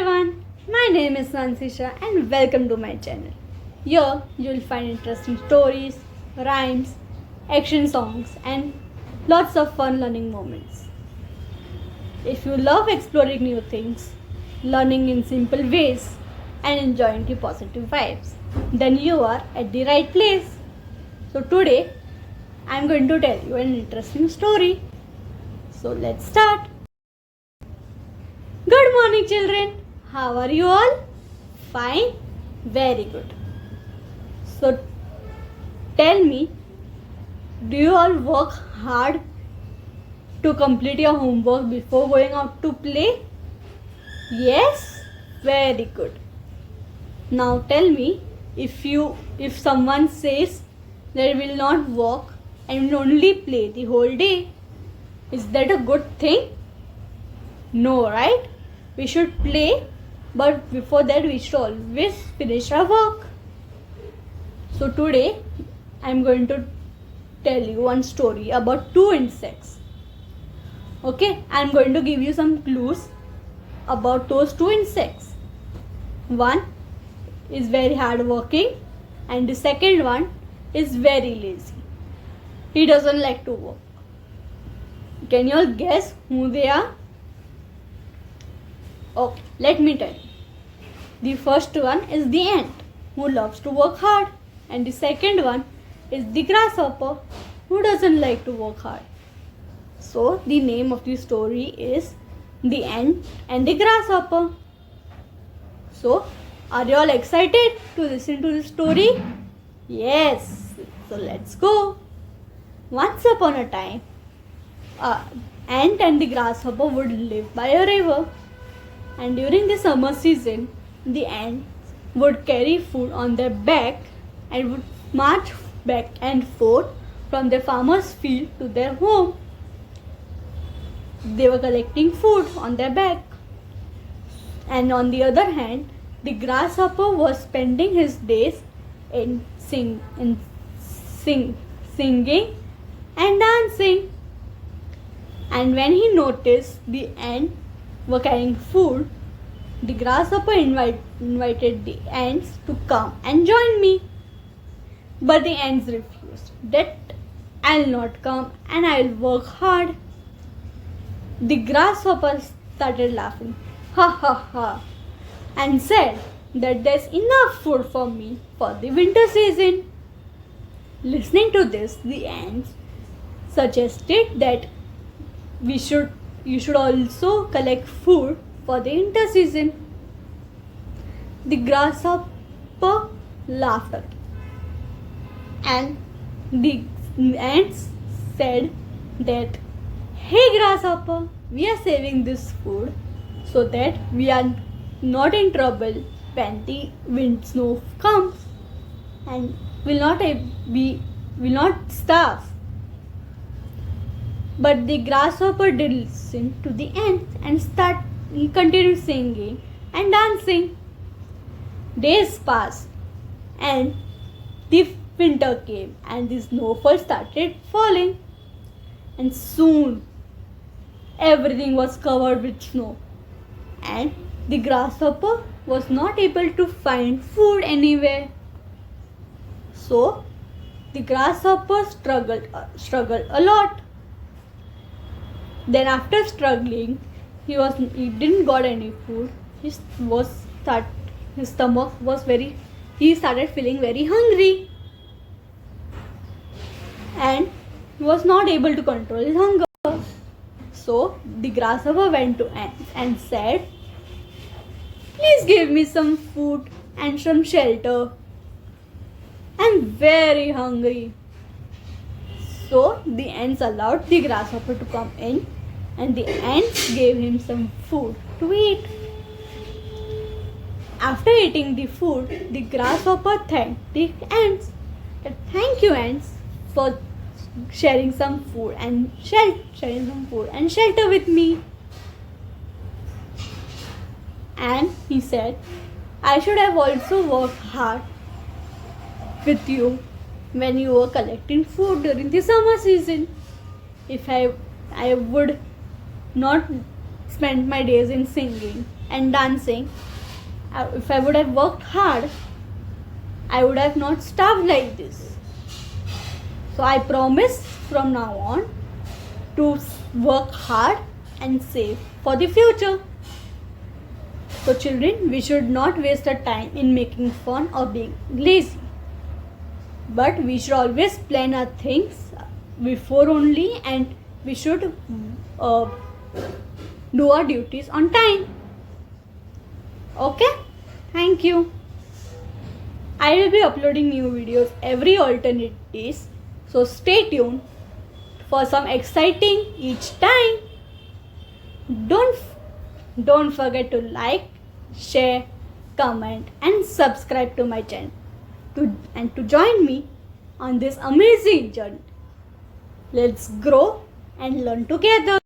everyone, my name is Nansisha and welcome to my channel. Here you will find interesting stories, rhymes, action songs and lots of fun learning moments. If you love exploring new things, learning in simple ways and enjoying the positive vibes, then you are at the right place. So today I am going to tell you an interesting story. So let's start. Good morning, children. How are you all? Fine? Very good. So, tell me, do you all work hard to complete your homework before going out to play? Yes? Very good. Now tell me, if someone says they will not work and will only play the whole day, is that a good thing? No, right? We should play, but before that we should always finish our work. So today I am going to tell you one story about two insects. Okay, I am going to give you some clues about those two insects. One is very hard working and the second one is very lazy. He doesn't like to work. Can you all guess who they are? Okay, let me tell you. The first one is the ant, who loves to work hard, and the second one is the grasshopper, who doesn't like to work hard. So, the name of the story is The Ant and the Grasshopper. So, are you all excited to listen to the story? Yes. So, let's go. Once upon a time, ant and the grasshopper would live by a river. And during the summer season, the ants would carry food on their back and would march back and forth from their farmer's field to their home. They were collecting food on their back. And on the other hand, the grasshopper was spending his days in singing and dancing. And when he noticed the ant were carrying food, the grasshopper invited the ants to come and join me. But the ants refused. That I'll not come and I'll work hard. The grasshopper started laughing, ha ha ha, and said that there's enough food for me for the winter season. Listening to this, the ants suggested that you should also collect food for the winter season. The grasshopper laughed at it. And the ants said that, hey grasshopper, we are saving this food so that we are not in trouble when the wind snow comes and will not starve. But the grasshopper did listen to the ants and he continued singing and dancing. Days passed and the winter came and the snowfall started falling. And soon everything was covered with snow. And the grasshopper was not able to find food anywhere. So the grasshopper struggled a lot. Then after struggling, he didn't got any food. He started feeling very hungry. And he was not able to control his hunger. So the grasshopper went to ants and said, please give me some food and some shelter. I'm very hungry. So the ants allowed the grasshopper to come in and the ants gave him some food to eat. After eating the food, the grasshopper thanked the ants. Thank you ants for sharing some food and shelter with me. And he said, I should have also worked hard with you when you were collecting food during the summer season. If I would not spent my days in singing and dancing. If I would have worked hard, I would have not starved like this. So I promise from now on to work hard and save for the future. So children, we should not waste our time in making fun or being lazy. But we should always plan our things before only, and we should do our duties on time. Okay? Thank you. I will be uploading new videos every alternate days. So stay tuned for some exciting each time. Don't forget to like, share, comment and subscribe to my channel to join me on this amazing journey. Let's grow and learn together.